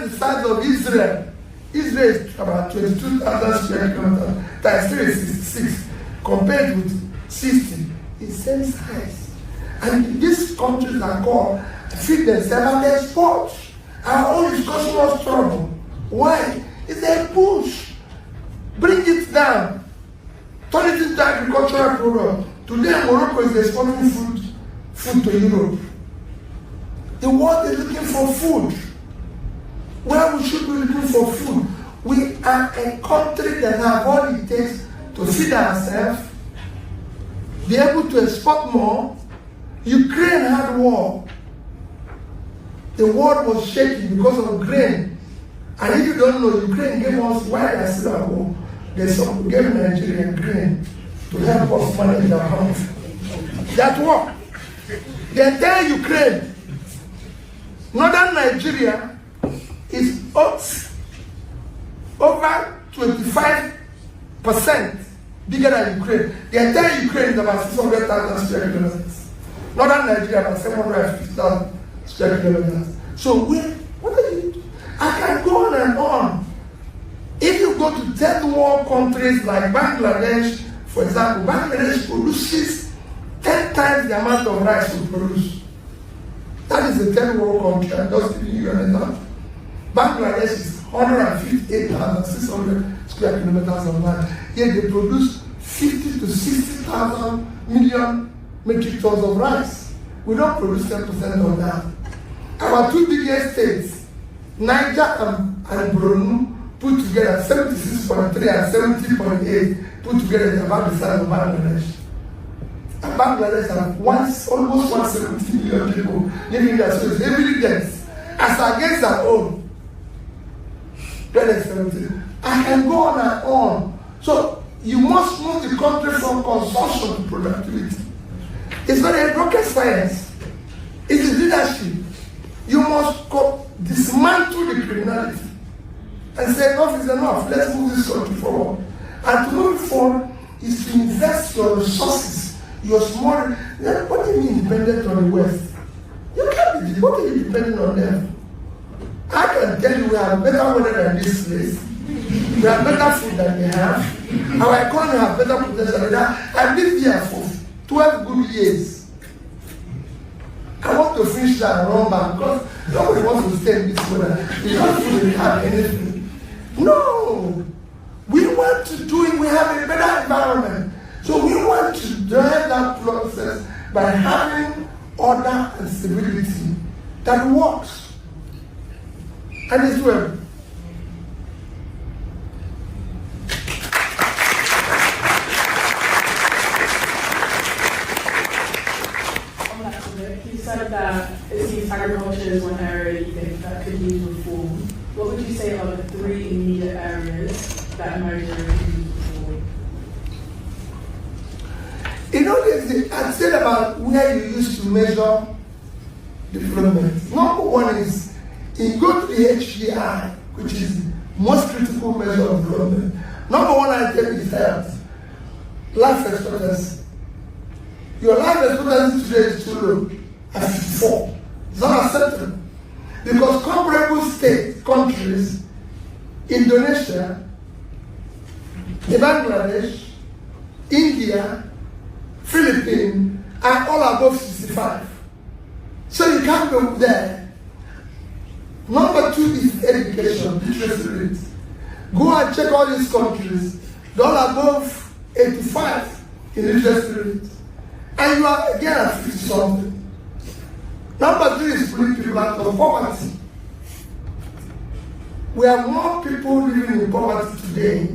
The size of Israel. Israel is about 22,000 square kilometers. Times 3 is 66. Compared with 60, it's same size. And these countries are called feed themselves and they export. Our own is causing us trouble. Why? It's a push. Bring it down. Turn it into agricultural product. Today Morocco is exporting food to Europe. The world is looking for food. Where we should be looking for food. We are a country that have all it takes to feed ourselves, be able to export more. Ukraine had war. The world was shaking because of grain. And if you don't know, Ukraine gave us, why they are still at war, they gave Nigeria grain to help us manage our house. That war. The entire Ukraine, northern Nigeria, is over 25% bigger than Ukraine. The entire Ukraine is about 600,000 square kilometers. Northern Nigeria about 750,000 square kilometers. So what are you? I can go on and on. If you go to third world countries like Bangladesh, for example, Bangladesh produces 10 times the amount of rice we produce. That is a third world country. I'm just giving you an example. Bangladesh is 158,600 square kilometers of land. Yet they produce 50 to 60,000 million metric tons of rice. We don't produce 10% of that. Our two biggest states, Niger and Borno, put together 76.3 and 70.8, put together is about the size of Bangladesh. And Bangladesh has almost 170 million people living there, so it's heavily dense. As against our own, 2017. I can go on and on. So you must move the country from consumption to productivity. It's not a rocket science. It's leadership. You must dismantle the criminality and say enough is enough. Let's move this country forward. And to move it forward is to invest your resources, your small. What do you mean dependent on the West? You can't be. What are you dependent on them? I can tell you we have better weather than this place. We have better food than they have. Our economy has better potential than that. I've lived here for 12 good years. I want to finish that and run back because nobody wants to stay in this weather. We don't really have anything. No. We want to do it. We have a better environment. So we want to drive that process by having order and stability that works. And it's doable. You said that it seems agriculture is one area you think that could use reform. What would you say are the 3 immediate areas that Nigeria could use reform? You know, I said about where you used to measure development. Number one is, you go to the HDI, which is the most critical measure of development. Number one item is health, life expectancy. Your life expectancy today is too low, at 54. It's not acceptable. Because comparable countries, Indonesia, Bangladesh, India, Philippines, are all above 65. So you can't go there. Number 2 is education, literacy rate. Go and check all these countries. They're all above 85 in literacy rate. And you are again at 50 something. Number 3 is putting people out of poverty. We have more people living in poverty today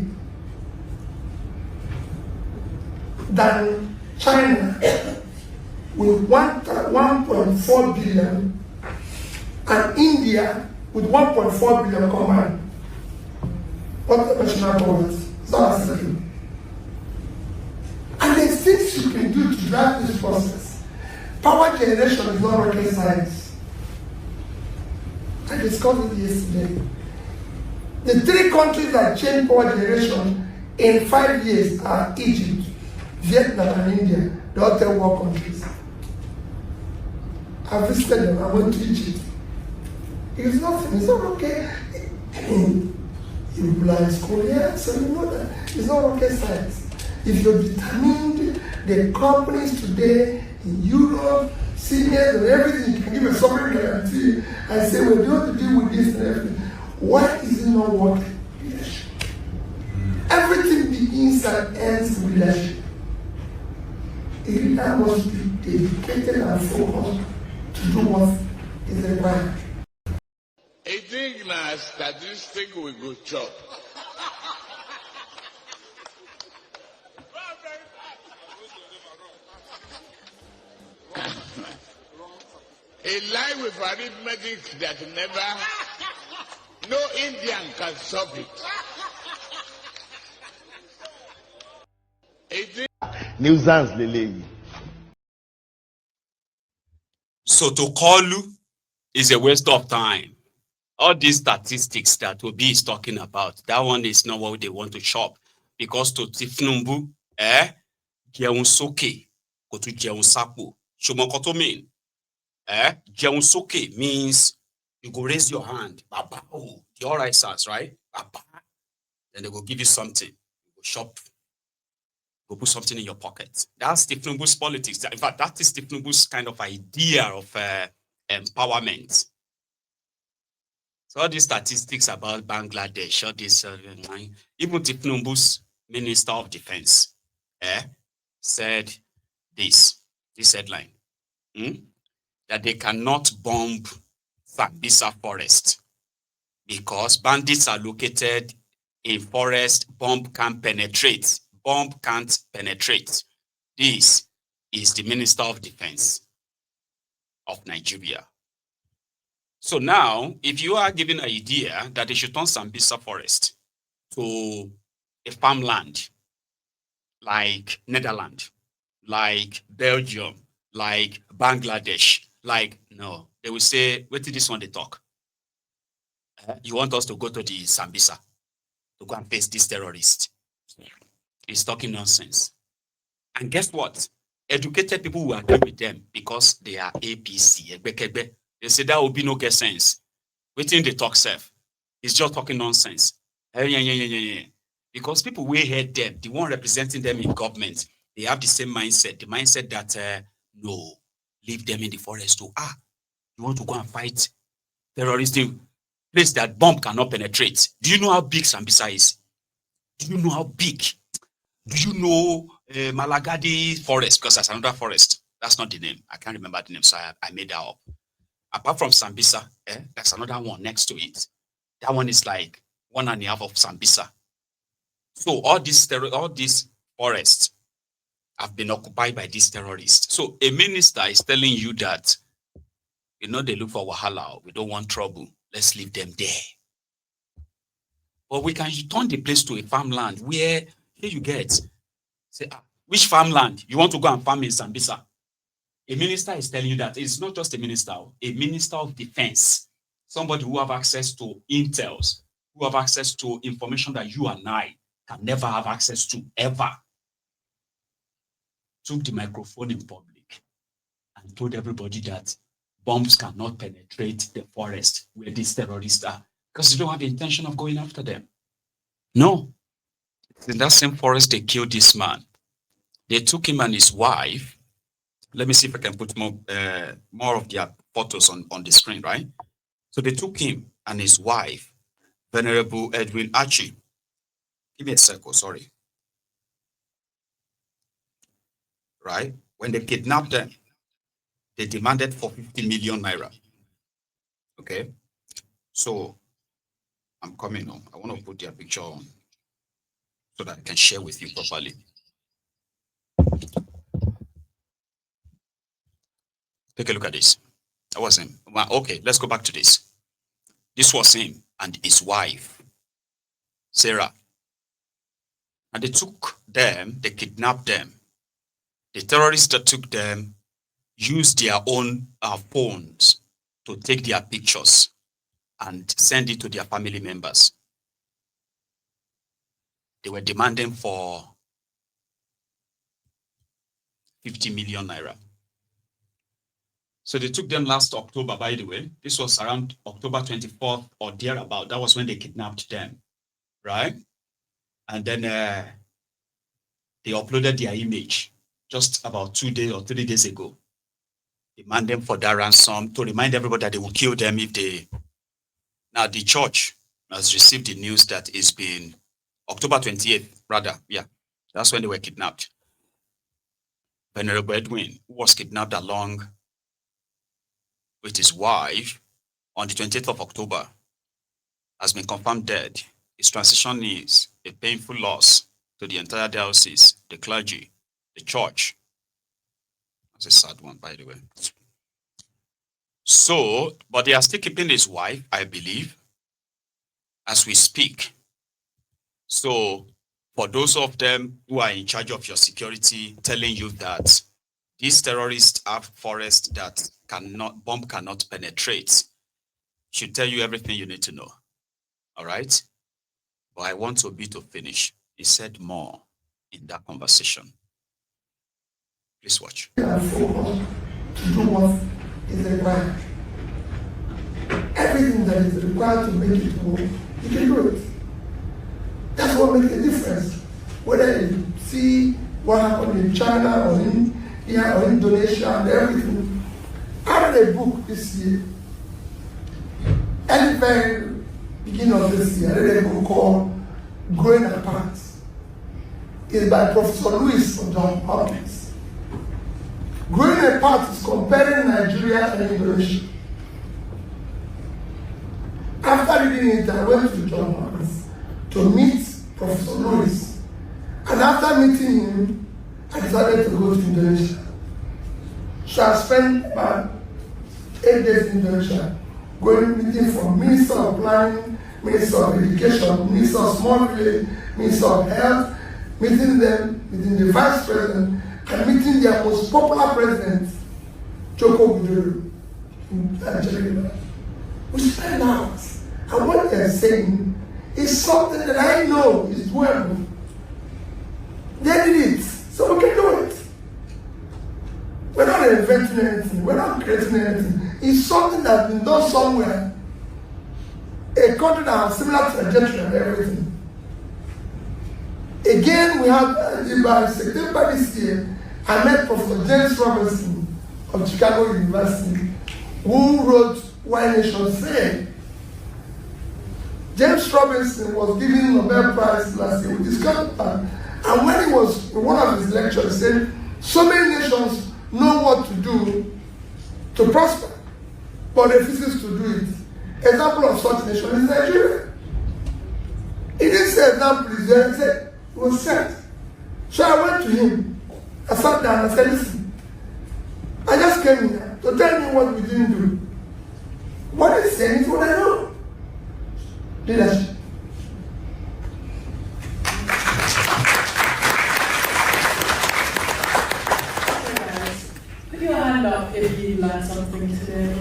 than China, with 1.4 billion, and India with 1.4 billion combined. What the national poverty? It's not acceptable. And there's things you can do to drive this process. Power generation is not rocket science. I discussed it yesterday. The 3 countries that change power generation in 5 years are Egypt, Vietnam, and India. The all 10 world countries. I visited them. I went to Egypt. It's nothing. It's not okay. I mean, you realize Korea, so you know that it's not rocket science. If you're determined, the companies today in Europe, seniors and everything, you can give a sovereign guarantee and say, we're going to deal with this and everything. Why is it not working? Leadership. Everything begins and ends with leadership. A leader must be dedicated and focused to do what is required. I think na statistic we go chop. A lie with arithmetic that never, no Indian can solve it. Nuisance lele. So to call you is a waste of time. All these statistics that Obi is talking about, that one is not what they want to chop. Because to Tifnumbu, Jeun soke, go to Jeun sapo. Shumokoto mean? Jeun soke means you go raise your hand. Baba, oh, the all right, sirs, right? Baba. Then they will give you something. You go shop. Go put something in your pocket. That's Tifnumbu's politics. In fact, that is Tifnumbu's kind of idea of empowerment. So all these statistics about Bangladesh, all this, even Tifnumbu's Minister of Defense said this headline, that they cannot bomb Sambisa forest because bandits are located in forest, bomb can't penetrate. Bomb can't penetrate. This is the Minister of Defense of Nigeria. So now, if you are given an idea that they should turn Sambisa forest to a farmland like Netherlands, like Belgium, like Bangladesh, like, no, they will say, wait till this one they talk. You want us to go to the Sambisa to go and face this terrorist. He's talking nonsense. And guess what? Educated people will agree with them because they are APC. They say that will be no get sense. Waiting the talk self. He's just talking nonsense. Because people will hear them, the one representing them in government, they have the same mindset. The mindset that no, leave them in the forest to you want to go and fight terrorists in place that bomb cannot penetrate. Do you know how big Sambisa is? Do you know how big? Do you know Malagadi forest? Because that's another forest. That's not the name. I can't remember the name, so I made that up. Apart from Sambisa, there's another one next to it. That one is like 1.5 of Sambisa. So all these forests have been occupied by these terrorists. So a minister is telling you that, they look for wahala. We don't want trouble. Let's leave them there. But we can turn the place to a farmland where here you get, say, which farmland you want to go and farm in Sambisa? A minister is telling you that it's not just a minister of defense, somebody who have access to intels, who have access to information that you and I can never have access to ever, took the microphone in public and told everybody that bombs cannot penetrate the forest where these terrorists are because they don't have the intention of going after them. No. In that same forest, they killed this man. They took him and his wife. Let me see if I can put more of their photos on the screen, right? So they took him and his wife, Venerable Edwin Achi. Give me a second, sorry. Right? When they kidnapped them, they demanded for 50 million naira. Okay? So I'm coming on. I want to put their picture on so that I can share with you properly. Take a look at this. That was him. Well, okay, let's go back to this. This was him and his wife, Sarah. And they took them, they kidnapped them. The terrorists that took them used their own phones to take their pictures and send it to their family members. They were demanding for 50 million naira. So they took them last October, by the way. This was around October 24th or thereabout. That was when they kidnapped them, right? And then they uploaded their image just about 2 days or 3 days ago. Demand them for that ransom to remind everybody that they will kill them if they... Now, the church has received the news that it's been October 28th, rather. Yeah, that's when they were kidnapped. Venerable Edwin, who was kidnapped along with his wife on the 28th of October, has been confirmed dead. His transition is a painful loss to the entire diocese, the clergy, the church. That's a sad one, by the way. So, but they are still keeping his wife, I believe, as we speak. So, for those of them who are in charge of your security, telling you that these terrorists have forests that bomb cannot penetrate, should tell you everything you need to know. All right? But I want Obi to finish. He said more in that conversation. Please watch. And focus to do what is required. Everything that is required to make it work, you can do it. That's what makes a difference. Whether you see what happened in China or in India or Indonesia and everything. I read a book this year. At the very beginning of this year, I read a book called Growing Apart. It's by Professor Louis from John Hopkins. Growing Apart is comparing Nigeria and Indonesia. After reading it, I went to John Hopkins to meet Professor Louis. And after meeting him, I decided to go to Indonesia. So I spent about 8 days in Indonesia, going meeting from Minister of Planning, Minister of Education, Minister of Small Village, Minister of Health, meeting the Vice President, and meeting their most popular president, Joko Widodo, in Nigeria. We spent hours. And what they're saying is something that I know is doable. They did it, so we can do it. We're not inventing anything, we're not creating anything. It's something that's been done somewhere. A country that has similar trajectory and everything. Again, we have, by September this year, I met Professor James Robinson of Chicago University, who wrote Why Nations Say. James Robinson was given Nobel Prize last year. We discussed that. And when he was in one of his lectures, he said, so many nations know what to do to prosper, but refuses to do it. Example of such nation is Nigeria. He didn't say example is there, he said it was set. So I went to him, I sat down and I said, listen, I just came here to tell you what we didn't do. What he's saying is what I know. Leadership. Put your hand up if you learned something today.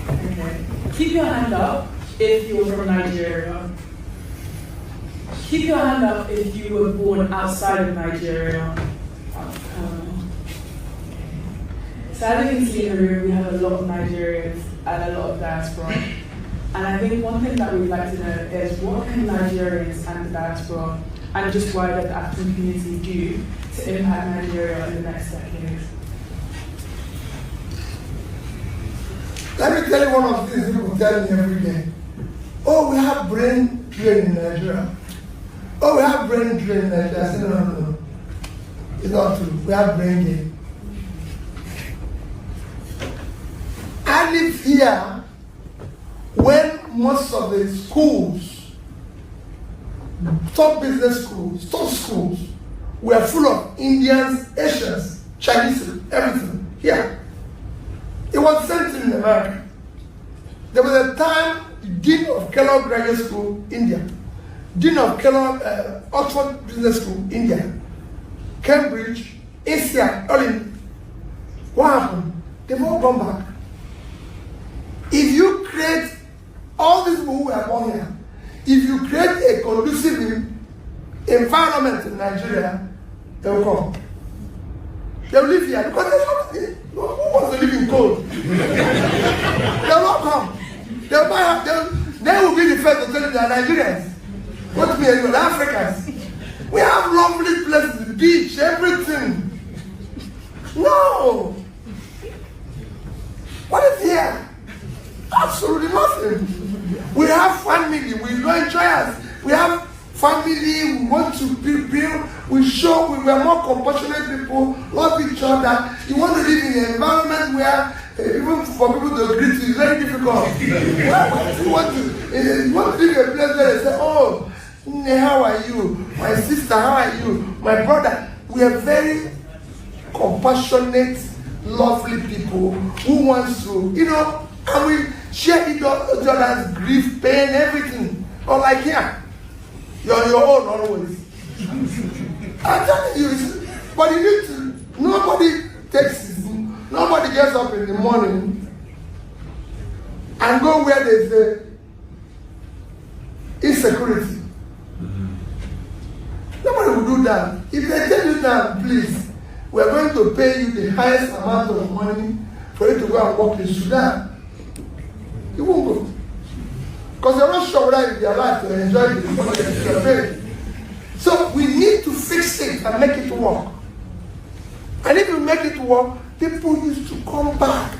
Okay. Keep your hand up if you're from Nigeria. Keep your hand up if you were born outside of Nigeria. So as you can see in the room, we have a lot of Nigerians and a lot of diaspora. And I think one thing that we'd like to know is what can Nigerians and the diaspora and just wider the African community do to impact Nigeria in the next decade? Let me tell you one of the things people tell me every day. Oh, we have brain drain in Nigeria. Oh, we have brain drain in Nigeria. I said, no. It's not true. We have brain drain. I live here when most of the schools, top business schools, top schools, were full of Indians, Asians, Chinese, everything here. It was the same thing in America. There was a time the Dean of Kellogg Graduate School, India, Dean of Kellogg, Oxford Business School, India, Cambridge, Asia, all in. What happened? They've all gone back. If you create all these people who are born here, if you create a conducive environment in Nigeria, they will come. They will live here because there's nothing. Who wants to live gold. They will come. They will be the first to tell you they are Nigerians. What we are Africans. We have lovely places, the beach, everything. No. What is here? Absolutely nothing. We have family. We enjoy us. We have family. We want to build. We show we are more compassionate people. Love each other. You want to live in an environment where even for people to greet you is very difficult. You want to live in a place where they say, "Oh, how are you? My sister, how are you? My brother." We are very compassionate, lovely people who wants to, and we share each other's grief, pain, everything. Or like here, you're on your own always. I'm telling you, but you need to, nobody nobody gets up in the morning and go where there's the insecurity. Nobody will do that. If they tell you that, please, we are going to pay you the highest amount of money for you to go and work in Sudan, you won't go. Because you're not sure whether you're alive to enjoy the money that you're paying. So we need to fix it and make it work. And if you make it work, people used to come back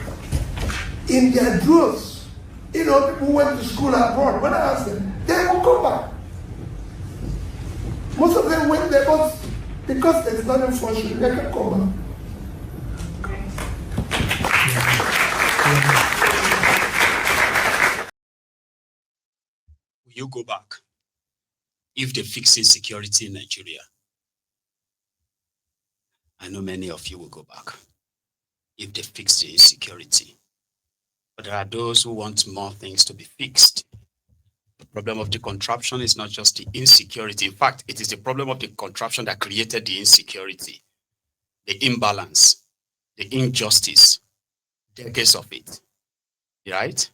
in their droves. People who went to school abroad, when I asked them, they will come back. Most of them went there because there is nothing functioning, they can come back. Will you go back if they fix insecurity in Nigeria? I know many of you will go back if they fix the insecurity. But there are those who want more things to be fixed. The problem of the contraption is not just the insecurity. In fact, it is the problem of the contraption that created the insecurity, the imbalance, the injustice, decades of it, right?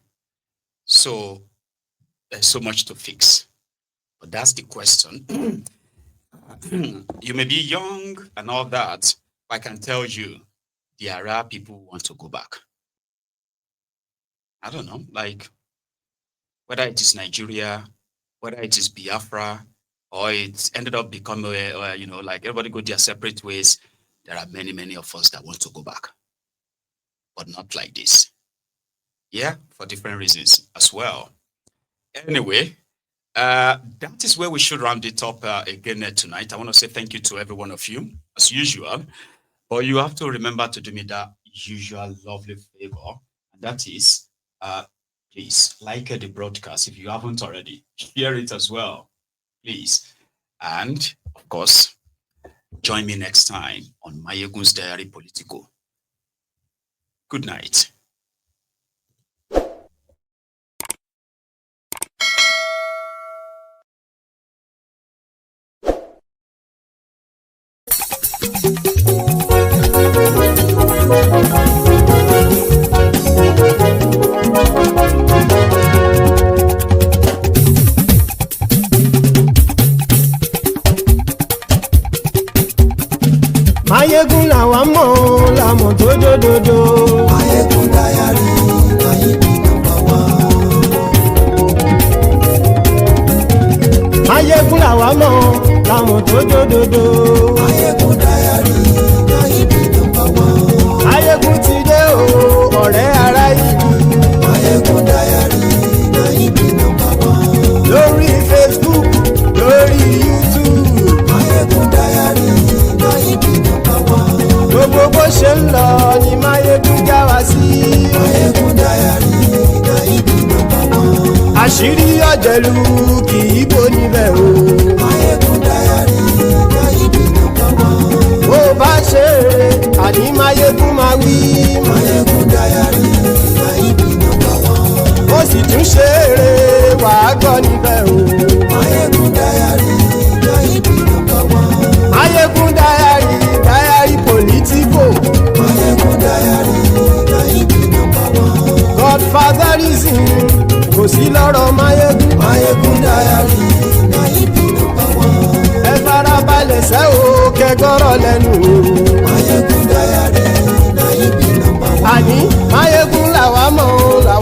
So there's so much to fix. But that's the question. You may be young and all that, but I can tell you there are people who want to go back. I don't know, like whether it is Nigeria, whether it is Biafra, or it's ended up becoming, like everybody go their separate ways. There are many, many of us that want to go back, but not like this. Yeah, for different reasons as well. Anyway, that is where we should round it up again tonight. I want to say thank you to every one of you, as usual. But you have to remember to do me that usual lovely favor, and that is, please like the broadcast if you haven't already. Share it as well, please. And of course, join me next time on Maiyegun's Diary Politico. Good night. Maiyegun làwa mọ̀ làmọ̀ tó dòdòdò. Maiyegun Diary, Maiyegun #1. Maiyegun làwa mọ̀ làmọ̀ tó dòdòdò. Maiyegun Diary, Maiyegun #1. Maiyegun ti dé o ọ̀rẹ́ ará ìlú. Maiyegun Diary, Maiyegun #1. Lórí Facebook, lórí YouTube. Maiyegun Diary, Maiyegun #1. Gbogbo bó ṣe ń lọ ni Maiyegun já wa sí. Maiyegun Diary, Maiyegun #1. Àṣírí ọ̀jẹ̀lú kì í bò níbẹ̀ o. Maiyegun Diary, Maiyegun #1. Bó bá ṣe eré àní Maiyegun máa wí. Maiyegun Diary, Maiyegun #1. Ó sì tún ṣe eré wàá gbọ́ níbẹ̀ o. Maiyegun Diary, Maiyegun #1. Maiyegun Diary, Diary Politico. Maiyegun Diary, Maiyegun #1. Godfatherism kò sí lọ́rọ̀ Maiyegun. Maiyegun Diary, Maiyegun #1. Ẹ farabalẹ̀ sẹ́ o kẹgọ́rọ̀ lẹ́nu o. Maiyegun Diary, Maiyegun #1. Àní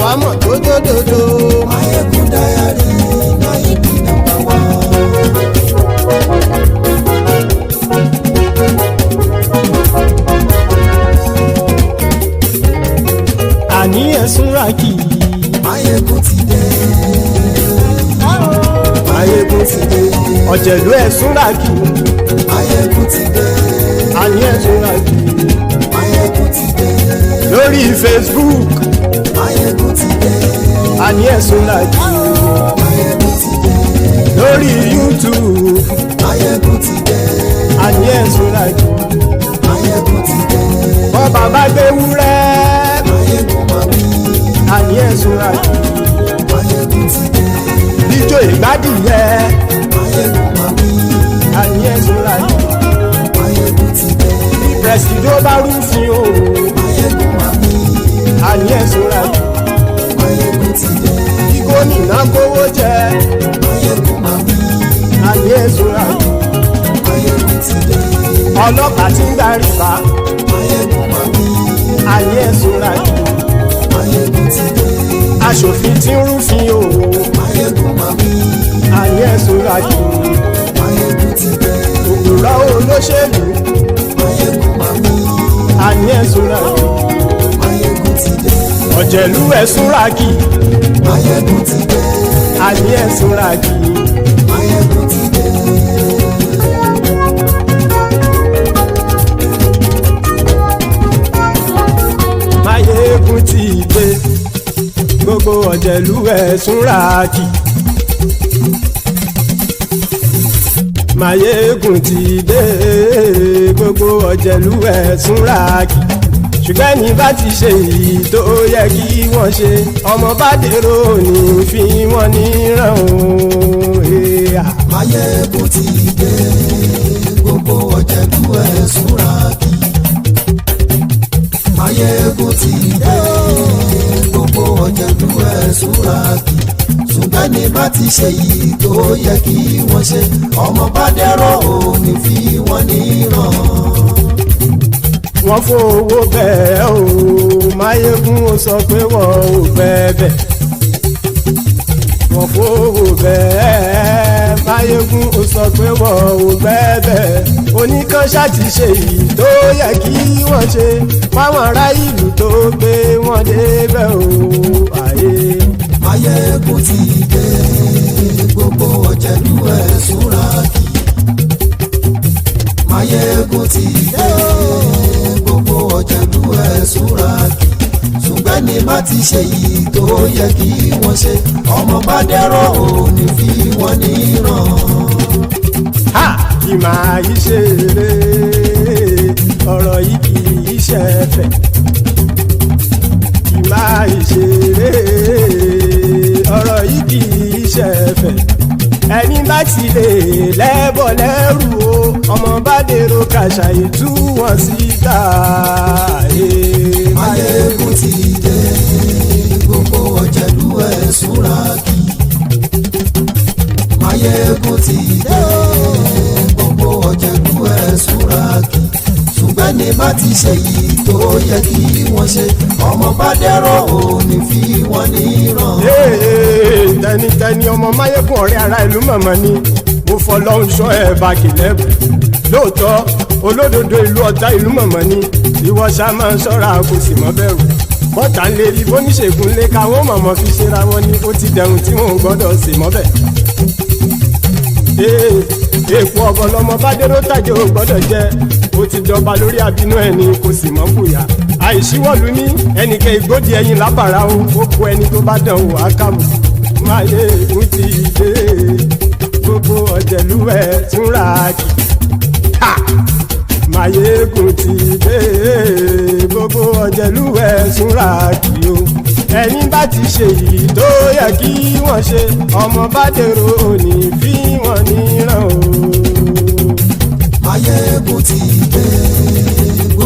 wá mọ̀ tó dódòdó. Maiyegun Diary, na him be number one. àní ẹ̀sùn ràkì. Maiyegun ti dé. Maiyegun ti dé. ọ̀jẹ̀lú ẹ̀sùn ràkì. Maiyegun ti dé. àní ẹ̀sùn ràkì. Maiyegun ti dé. lórí Facebook. Maiyegun ti dé. àní ẹ̀sùn ràkì. Maiyegun ti dé. lórí YouTube. Maiyegun ti dé. àní ẹ̀sùn ràkì. Maiyegun ti dé. bọ́ bàbá gbé wúrẹ́. Maiyegun máa wí. àní ẹ̀sùn ràkì. Maiyegun ti dé. jíjó ìgbádìyẹ. Maiyegun máa wí. àní ẹ̀sùn ràkì. Maiyegun ti dé. pẹ̀sìdó bá rúfin o. Maiyegun máa wí. àní ẹ̀sùn ràkì. Maiyegun ti dé. bí gómìnà kówó jẹ. Maiyegun máa wí. àní ẹ̀sùn ràkì. Maiyegun ti dé. ọlọ́pàá tí ń gba rìbá. Maiyegun máa wí. àní ẹ̀sùn ràkì. Maiyegun ti dé. aṣòfin tí ń rúfin o. Maiyegun máa wí. àní ẹ̀sùn ràkì. Maiyegun ti dé. òpùrọ́ olóṣèlú. Maiyegun máa wí. àní ẹ̀sùn ràkì. Maiyegun ti dé. ọ̀jẹ̀lú ẹ̀sùn ràkì. Maiyegun ti dé. àní ẹ̀sùn ràkì. Maiyegun ti dé. Maiyegun ti dé. gbogbo ọ̀jẹ̀lú ẹ̀sùn ràkì. Maiyegun ti dé. gbogbo ọ̀jẹ̀lú ẹ̀sùn ràkì. ṣùgbọ́n ní bá ti ṣe èyí tó yẹ kí wọ́n ṣe ọmọ bá dèrò ní fi wọ́n níran o. Maiyegun ti dé. Gbogbo ọ̀jẹ̀lú ẹ̀sùn ràkì. Maiyegun ti dé. Gbogbo ọ̀jẹ̀lú ẹ̀sùn ràkì. ṣùgbọ́n ní bá ti ṣe yìí tó yẹ kí wọ́n ṣe ọmọ bá dẹ́rọ̀ ò ní fi wọ́n níran. wọ́n fowó bẹ́ẹ̀ o Maiyegun ó sọ pé wọ́n ò bẹ́ẹ̀ wọ́n fowó bẹ́ẹ̀ Maiyegun ó sọ pé wọ́n ò bẹ́ẹ̀ oníkan ṣáàtì ṣe yìí tó yẹ kí wọ́n ṣe fáwọn ará ìlú tó gbé wọn débẹ̀ o àyè. Maiyegun ti dé gbogbo ọ̀jẹ̀lú ẹ̀ súnra kì. Maiyegun ti dé gbogbo ọ̀jẹ̀lú ẹ̀ súnra kì. ṣùgbọ́n ní má ti ṣe yìí tó yẹ kí wọ́n ṣe ọmọ bá dẹ́rọ̀ ò ní fi wọ́n níran. kì máa yí ṣeré ọ̀rọ̀ yìí kì í ṣẹ̀fẹ̀ kì máa yí ṣeré ọ̀rọ̀ yìí kì í ṣẹ̀fẹ̀ ẹni bá ti lè lẹ́bọ̀ lẹ́rù o ọmọ bá dèrò kàṣàyè tú wọn síta. Maiyegun ti dé gbogbo ọ̀jẹ̀lú ẹ̀ súnra kì. Maiyegun ti dé gbogbo ọ̀jẹ̀lú ẹ̀ súnra kì. ṣùgbọ́n ní bá ti ṣe yìí tó yẹ kí wọ́n ṣe ọmọ bá dẹ́rọ̀ ò ní fi wọ́n níran. tẹnitẹni ọmọ Maiyegun ọ̀rẹ́ ara ìlú mọ̀mọ́ ni mo fọlọ́hún sọ ẹ̀ bá kìlẹ́bù lóòótọ́ olódodo ìlú ọ̀tá ìlú mọ̀mọ́ ni ìwọ ṣá máa ń ṣọ́ra kò sì mọ́ bẹ̀rù bọ́tà ń lè rí bóníṣègùn lé káwọn mọ̀mọ́ fi ṣera wọn ni ó ti dẹrùn tí wọn ò gbọ́dọ̀ sì mọ́ bẹ̀. èèpo ọ̀bọ̀n lọmọ bá dérò tàjẹ́ ò gbọ́dọ̀ jẹ́ ó ti dọba lórí àbínú ẹni kò sì mọ́ bùyà àìsíwọ́lu ní ẹnìkẹ́ ìgbódì ẹyin lábàrá o ó kó ẹni tó bá dán o àkàmù. Maiyegun ti dé gbogbo ọ̀jẹ̀lú ẹ̀ túnra kì. Maiyegun ti dé gbogbo ọ̀jẹ̀lú ẹ̀ túnra kì o ẹni bá ti ṣe yìí tó yẹ kí wọ́n ṣe ọmọ bá dèrò òní fi wọ́n níran o. Maiyegun ti dé